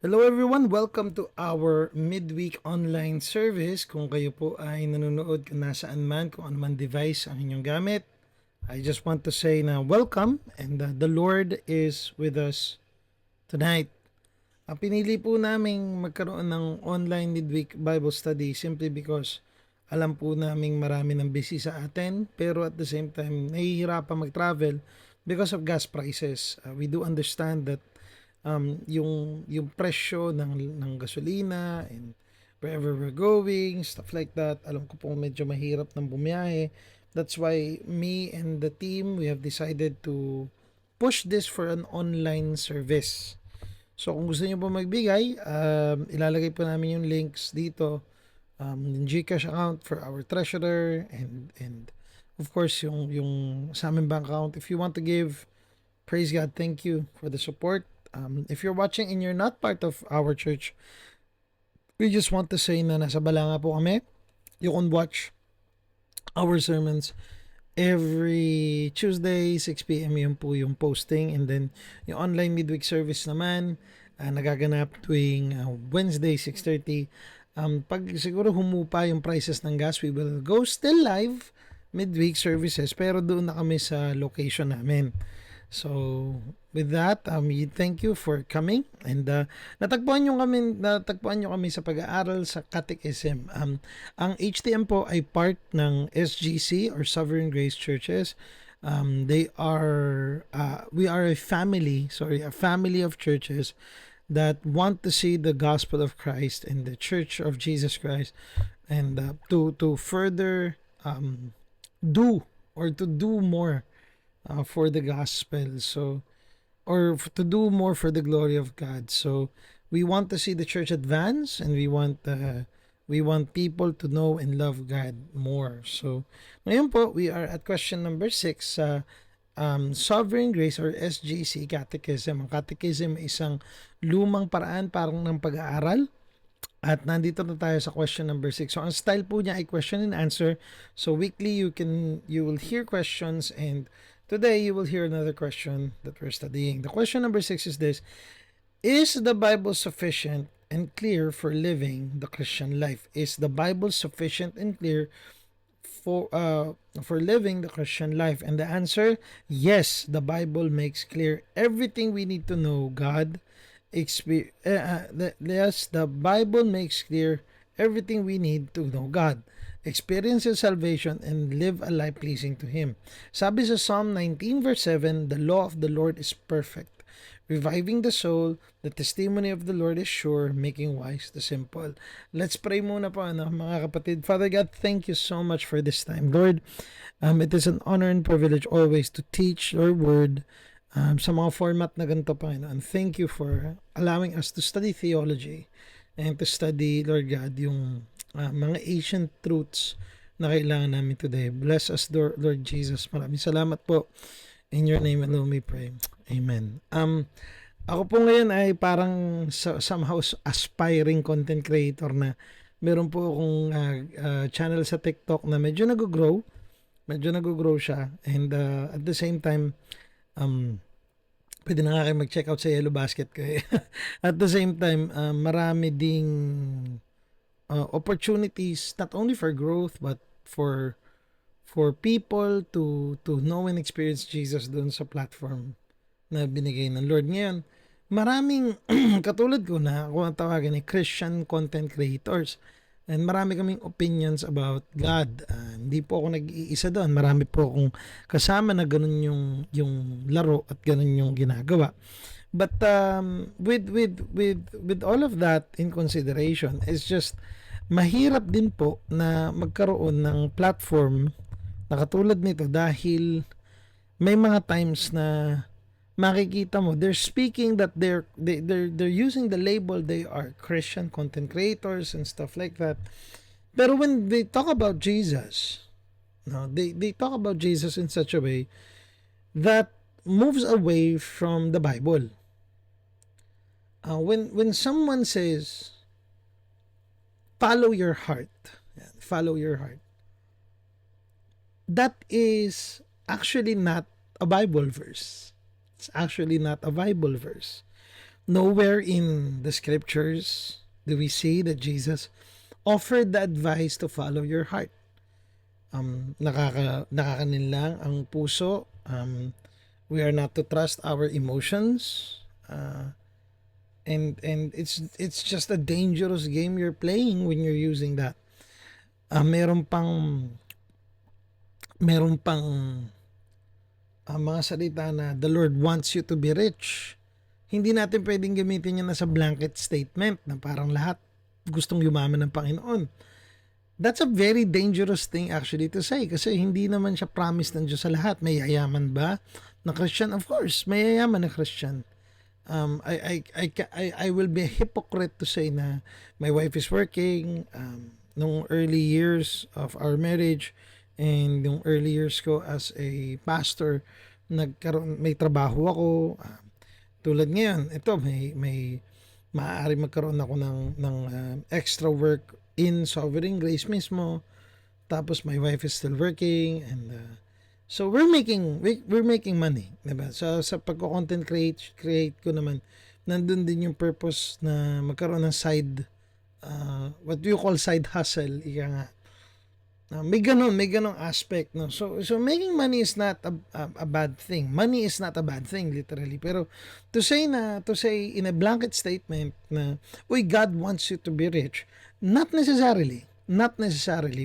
Hello everyone, welcome to our midweek online service. Kung kayo po ay nanonood kung nasaan man, kung ano man device ang inyong gamit, I just want to say na welcome and the Lord is with us tonight. Pinili po naming magkaroon ng online midweek Bible study simply because alam po naming marami ng busy sa atin pero at the same time nahihirapan mag-travel because of gas prices. We do understand that yung presyo ng gasolina and wherever we're going, stuff like that. Alam ko pong medyo mahirap ng bumiyahe. That's why me and the team, we have decided to push this for an online service. So kung gusto niyo po magbigay, ilalagay po namin yung links dito. Yung GCash account for our treasurer and of course yung sa aming bank account. If you want to give, praise God, thank you for the support. If you're watching and you're not part of our church, we just want to say na nasa Balanga po kami. You can watch our sermons every Tuesday, 6 p.m. Yun po yung posting. And then, yung online midweek service naman, nagaganap tuwing Wednesday, 6:30. Pag siguro humupa yung prices ng gas, we will go still live midweek services. Pero doon na kami sa location namin. So, with that, thank you for coming and natagpuan nyo kami sa pag-aaral sa Catechism. Ang HTM po ay part ng SGC or Sovereign Grace Churches. We are a family of churches that want to see the gospel of Christ in the Church of Jesus Christ and to further do more for the gospel, to do more for the glory of God. So we want to see the church advance, and we want people to know and love God more. So ngayon po, we are at question number 6 sa Sovereign Grace or SGC Catechism. Ang Catechism ay isang lumang paraan parang ng pag-aaral. At nandito na tayo sa question number 6. So ang style po niya ay question and answer. So weekly you will hear questions, and today you will hear another question that we're studying. The question number 6 is this: is the Bible sufficient and clear for living the Christian life? Is the Bible sufficient and clear for living the Christian life? And the answer, yes, the Bible makes clear everything we need to know God. Yes, the Bible makes clear everything we need to know God, experience His salvation, and live a life pleasing to Him. Sabi sa Psalm 19 verse 7, the law of the Lord is perfect, reviving the soul. The testimony of the Lord is sure, making wise the simple. Let's pray muna po, mga kapatid. Father God, thank you so much for this time. Lord, it is an honor and privilege always to teach your word sa mga format na ganito, Panginoon. Thank you for allowing us to study theology and to study, Lord God, yung mga ancient truths na kailangan namin today. Bless us, Lord Jesus. Maraming salamat po. In your name alone we pray. Amen. Ako po ngayon ay parang somehow aspiring content creator na meron po akong channel sa TikTok na medyo nag-grow siya, and at the same time pwede na nga kayo mag-check out sa Yellow Basket ko eh. At the same time, marami ding opportunities not only for growth but for people to know and experience Jesus doon sa platform na binigay ng Lord. Ngayon, maraming katulad ko na kung ang tawagan ni Christian content creators. And marami kaming opinions about God. Hindi po ako nag-iisa doon. Marami po akong kasama na ganun yung laro at ganun yung ginagawa. But with all of that in consideration, it's just mahirap din po na magkaroon ng platform na katulad nito dahil may mga times na makikita mo they're speaking that they're using the label they are Christian content creators and stuff like that, pero when they talk about Jesus, no, they talk about Jesus in such a way that moves away from the Bible. When someone says follow your heart, that is actually not a Bible verse. It's actually not a Bible verse. Nowhere in the scriptures do we see that Jesus offered the advice to follow your heart. Nakakaninlang ang puso. We are not to trust our emotions. And it's just a dangerous game you're playing when you're using that. Meron pang mga salita na the Lord wants you to be rich. Hindi natin pwedeng gamitin yan as a blanket statement na parang lahat gustong yumaman ng Panginoon. That's a very dangerous thing actually to say kasi hindi naman siya promise ng Diyos sa lahat. May yayaman ba na Christian? Of course, may yayaman na Christian. I will be a hypocrite to say na my wife is working nung early years of our marriage and nung early years ko as a pastor, may trabaho ako. Tulad ngayon, ito may maaari magkaroon ako ng extra work in Sovereign Grace mismo. Tapos my wife is still working and so we're making money, diba? So sa pagko-content create ko naman, nandun din yung purpose na magkaroon ng side what do you call side hustle, ika nga. May ganong aspect, no. So making money is not a bad thing. Money is not a bad thing literally. Pero to say in a blanket statement na God wants you to be rich, not necessarily.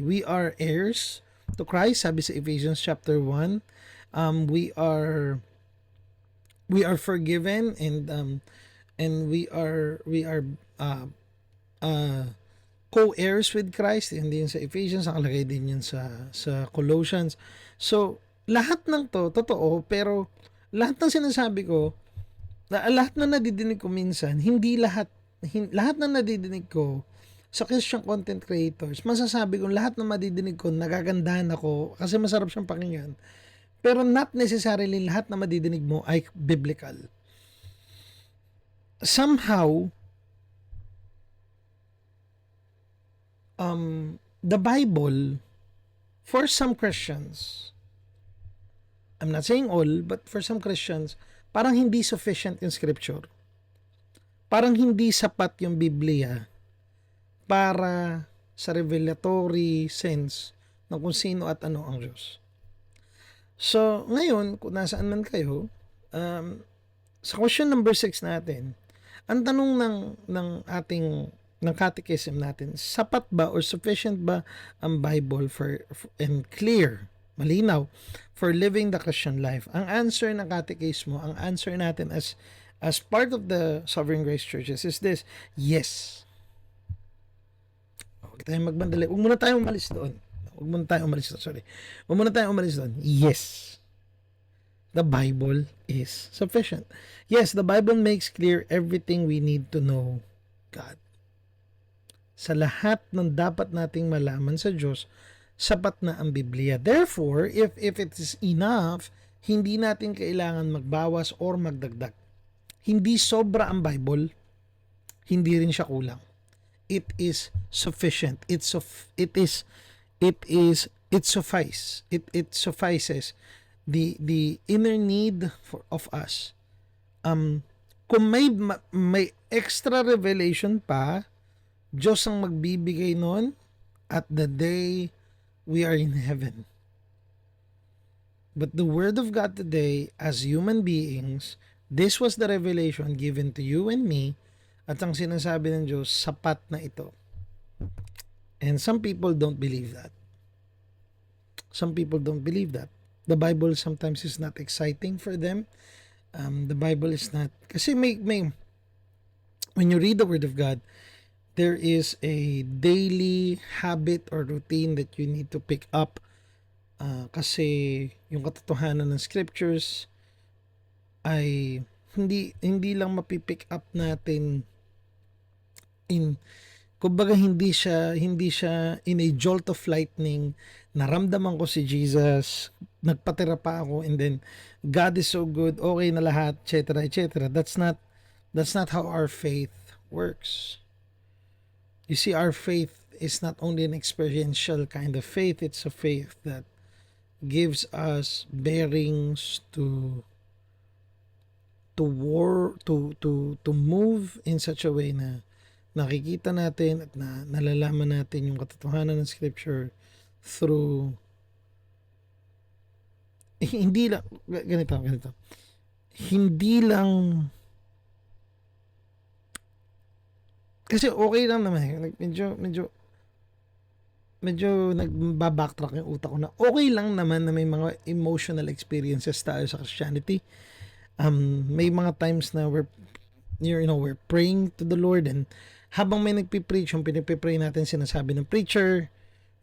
We are heirs to Christ, sabi sa Ephesians chapter 1. We are forgiven and we are co-heirs with Christ. Hindi yun sa Ephesians, nakalagay din yun sa Colossians. So, lahat ng to, totoo, pero lahat ng sinasabi ko, lahat na nadidinig ko minsan, lahat na nadidinig ko sa Christian content creators, masasabi ko, lahat na madidinig ko, nagagandahan ako, kasi masarap siyang pakinggan. Pero not necessarily lahat na madidinig mo ay biblical. Somehow, the Bible, for some Christians, I'm not saying all, but for some Christians, parang hindi sufficient in scripture. Parang hindi sapat yung Biblia para sa revelatory sense ng kung sino at ano ang Diyos. So, ngayon, kung nasaan man kayo, sa question number 6 natin, ang tanong ng ating ng catechism natin, sapat ba or sufficient ba ang Bible for and clear, malinaw, for living the Christian life? Ang answer ng catechism mo, ang answer natin as part of the Sovereign Grace Churches is this: yes. Huwag tayong magbandali. Huwag muna tayong umalis doon. Yes. The Bible is sufficient. Yes, the Bible makes clear everything we need to know God. Sa lahat ng dapat nating malaman sa Diyos, sapat na ang Biblia. Therefore, if it is enough, hindi natin kailangan magbawas or magdagdag. Hindi sobra ang Bible, hindi rin siya kulang. It is sufficient. It suffices. It suffices the inner need of us. Kung may extra revelation pa, Diyos ang magbibigay nun at the day we are in heaven. But the Word of God today, as human beings, this was the revelation given to you and me, at ang sinasabi ng Diyos, sapat na ito. And some people don't believe that. The Bible sometimes is not exciting for them. The Bible is not, kasi may when you read the Word of God, there is a daily habit or routine that you need to pick up kasi yung katotohanan ng scriptures ay hindi lang mapipick up natin kumbaga hindi siya in a jolt of lightning, naramdaman ko si Jesus, nagpatira pa ako, and then God is so good, okay na lahat, etc. That's not how our faith works. You see, our faith is not only an experiential kind of faith, it's a faith that gives us bearings to to move in such a way na nakikita natin at nalalaman natin yung katotohanan ng scripture through hindi lang ganito. Hindi lang kasi okay lang naman. Medyo nagba-backtrack yung utak ko na okay lang naman na may mga emotional experiences tayo sa Christianity. May mga times na we're praying to the Lord, and habang may nagpipreach, yung pinagpipray natin, sinasabi ng preacher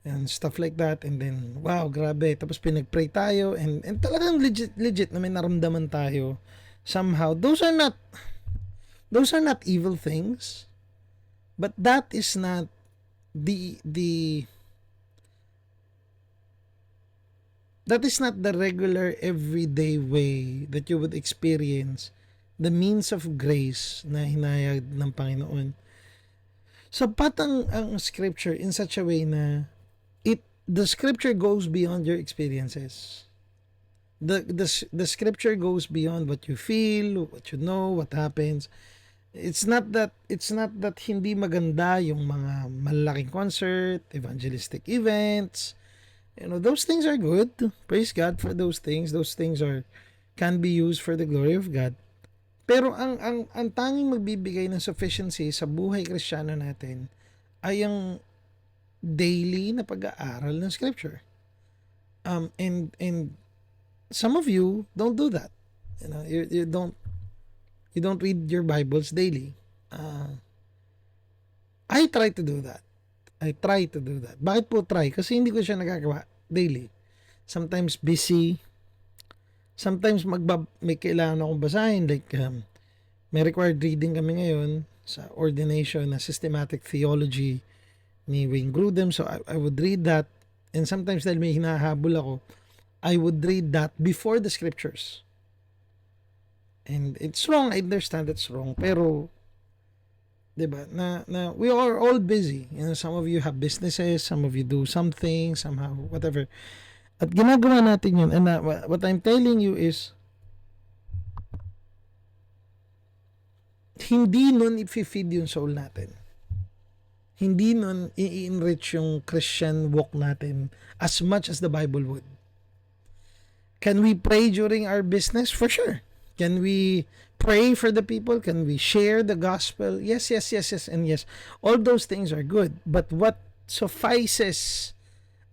and stuff like that, and then wow, grabe, tapos pinagpray tayo and talagang legit na may naramdaman tayo somehow. Those are not evil things, but that is not the regular everyday way that you would experience the means of grace na hinayag ng Panginoon. Sapat ang scripture in such a way na the scripture goes beyond your experiences. The scripture goes beyond what you feel, what you know, what happens. It's not that hindi maganda yung mga malaking concert, evangelistic events. Those things are good. Praise God for those things. Those things can be used for the glory of God. Pero ang tanging magbibigay ng sufficiency sa buhay Kristiyano natin ay ang daily na pag-aaral ng scripture. And some of you don't do that. You don't read your Bibles daily. I try to do that. Bakit po try? Kasi hindi ko siya nagagawa daily. Sometimes busy. Sometimes may kailangan akong basahin. Like, may required reading kami ngayon sa ordination na systematic theology ni Wayne Grudem. So, I would read that. And sometimes dahil may hinahabol ako, I would read that before the scriptures. And it's wrong. I understand it's wrong. Pero, diba, na we are all busy. Some of you have businesses, some of you do something, somehow, whatever. At ginagawa natin yun. And what I'm telling you is, hindi nun i-feed yung soul natin. Hindi nun i-enrich yung Christian walk natin as much as the Bible would. Can we pray during our business? For sure. Can we pray for the people? Can we share the gospel? Yes, and yes. All those things are good. But what suffices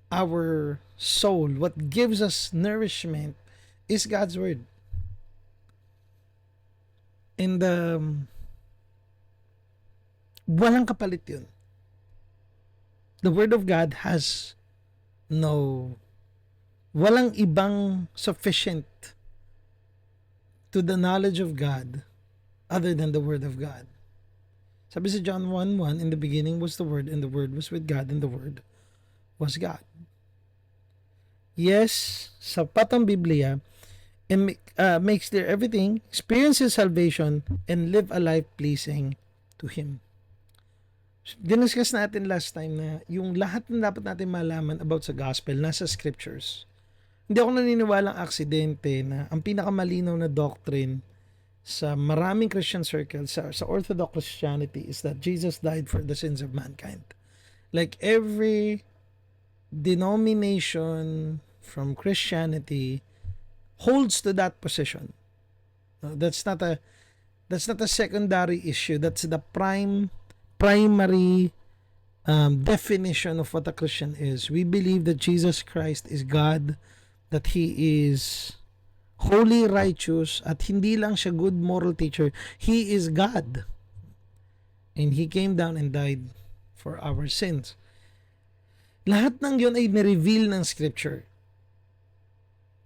our soul, what gives us nourishment, is God's word. And walang kapalit yun. The word of God has walang ibang sufficient to the knowledge of God other than the word of God. Sabi sa John 1:1, in the beginning was the word, and the word was with God, and the word was God. Yes, sapat ang Biblia, and makes clear everything, experiences salvation, and live a life pleasing to Him. Diniscuss natin last time na yung lahat na dapat natin malaman about sa gospel nasa scriptures. Hindi ako naniniwalang aksidente na ang pinakamalinaw na doctrine sa maraming Christian circles, sa Orthodox Christianity, is that Jesus died for the sins of mankind. Like every denomination from Christianity holds to that position. No, that's not a secondary issue. That's the primary definition of what a Christian is. We believe that Jesus Christ is God, that He is holy, righteous, at hindi lang siya good moral teacher. He is God. And He came down and died for our sins. Lahat ng yun ay nireveal ng Scripture.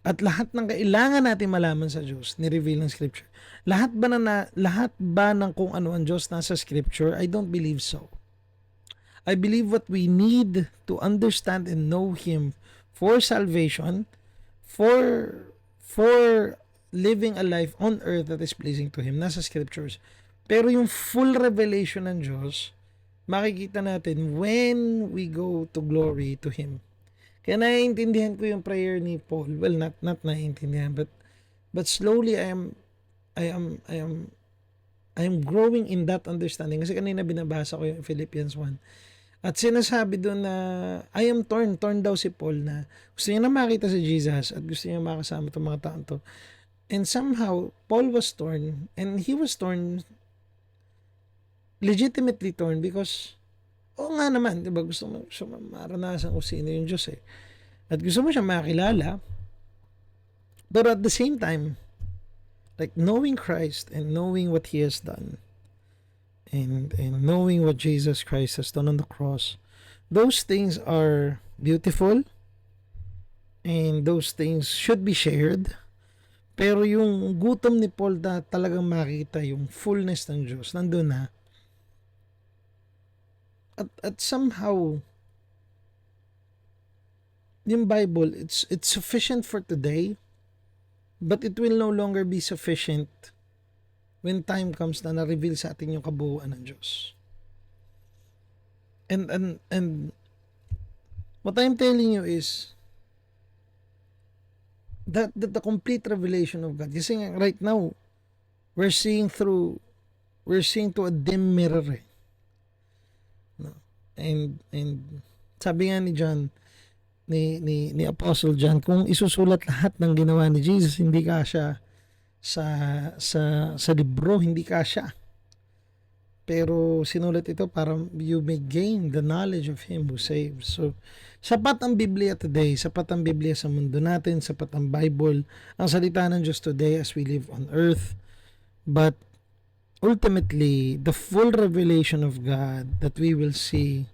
At lahat ng kailangan natin malaman sa Diyos, nireveal ng Scripture. Lahat ba ng kung ano ang Diyos nasa Scripture? I don't believe so. I believe what we need to understand and know Him for salvation, for living a life on earth that is pleasing to Him, nasa Scriptures. Pero yung full revelation ng Diyos, makikita natin when we go to glory to Him. Kaya naiintindihan ko yung prayer ni Paul. Well, not naiintindihan, but slowly I am I am growing in that understanding. Kasi kanina binabasa ko yung Philippians 1. At sinasabi doon na I am torn daw si Paul na gusto niya na makita si Jesus at gusto niya makasama itong mga taon to. And somehow, Paul was torn and he was torn, legitimately torn because oo nga naman, di ba? Gusto mo maranasan kung sino yung Diyos eh. At gusto mo siya makilala. But at the same time, like knowing Christ and knowing what He has done, and knowing what Jesus Christ has done on the cross, those things are beautiful and those things should be shared. Pero yung gutom ni Paul na talagang makita yung fullness ng Diyos, nandun na. At somehow, yung Bible, it's sufficient for today, but it will no longer be sufficient when time comes na na-reveal sa atin yung kabuuan ng Diyos. And what I'm telling you is that the complete revelation of God. Kasi right now, we're seeing to a dim mirror eh. No? And sabi nga ni John, ni Apostle John, kung isusulat lahat ng ginawa ni Jesus, hindi kasya sa libro, hindi kasya. Pero sinulat ito para you may gain the knowledge of Him who saves. So, sapat ang Biblia today, sapat ang Biblia sa mundo natin, sapat ang Bible, ang salita ng Diyos today as we live on earth. But ultimately, the full revelation of God that we will see.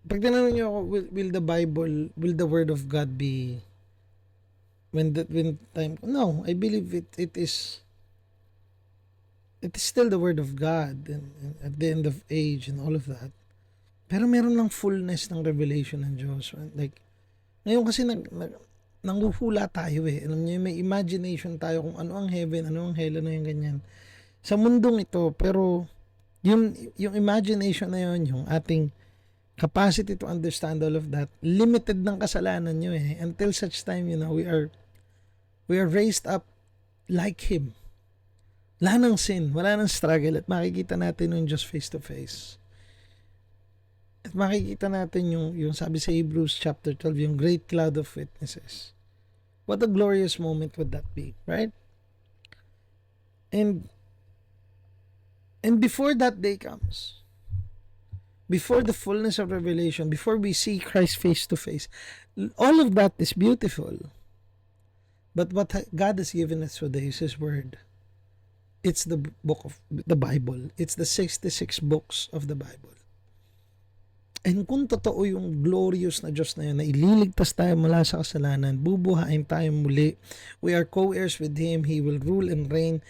Pag tinanong niyo ako, will the Word of God be when time? No, I believe it is still the Word of God and at the end of age and all of that. Pero meron lang fullness ng revelation ng Diyos. Like, ngayon kasi nanguhula tayo eh. Alam niyo, may imagination tayo kung ano ang heaven, ano ang hell, ano yung ganyan. Sa mundong ito, pero yung imagination na yun, yung ating capacity to understand all of that, limited ng kasalanan nyo eh. Until such time, we are raised up like Him. Wala nang sin, wala nang struggle, at makikita natin yung Diyos face to face. At makikita natin yung sabi sa Hebrews chapter 12, yung great cloud of witnesses. What a glorious moment would that be, right? And before that day comes, before the fullness of revelation, before we see Christ face to face, all of that is beautiful. But what God has given us today is His Word. It's the book of the Bible. It's the 66 books of the Bible. And kung totoo yung glorious na Diyos na yun, na ililigtas tayo mula sa kasalanan, bubuhayin tayo muli, we are co-heirs with Him, He will rule and reign,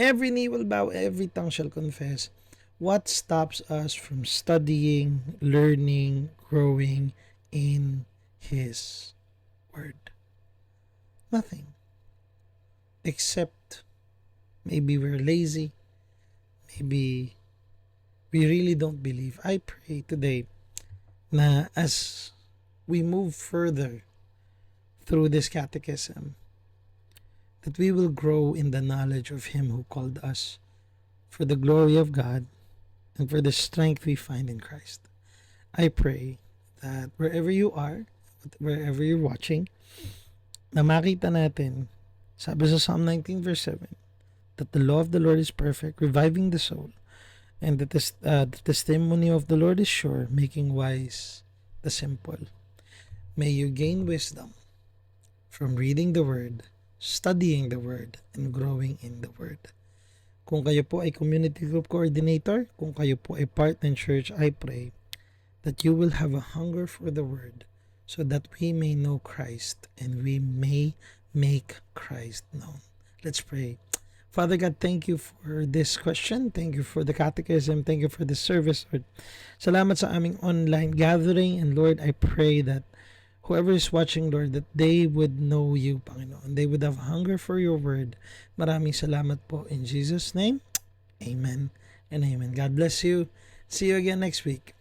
every knee will bow, every tongue shall confess. What stops us from studying, learning, growing in His Word? Nothing. Except maybe we're lazy. Maybe we really don't believe. I pray today na as we move further through this catechism, that we will grow in the knowledge of Him who called us for the glory of God and for the strength we find in Christ. I pray that wherever you are, wherever you're watching, na makita natin, sabi sa Psalm 19 verse 7, that the law of the Lord is perfect, reviving the soul, and that the testimony of the Lord is sure, making wise the simple. May you gain wisdom from reading the Word, studying the Word, and growing in the Word. Kung kayo po ay community group coordinator, kung kayo po ay part ng church, I pray that you will have a hunger for the Word so that we may know Christ and we may make Christ known. Let's pray. Father God, thank you for this question. Thank you for the catechism. Thank you for this service, Lord. Salamat sa aming online gathering. And Lord, I pray that whoever is watching, Lord, that they would know you, Panginoon. They would have hunger for your word. Maraming salamat po in Jesus' name. Amen and amen. God bless you. See you again next week.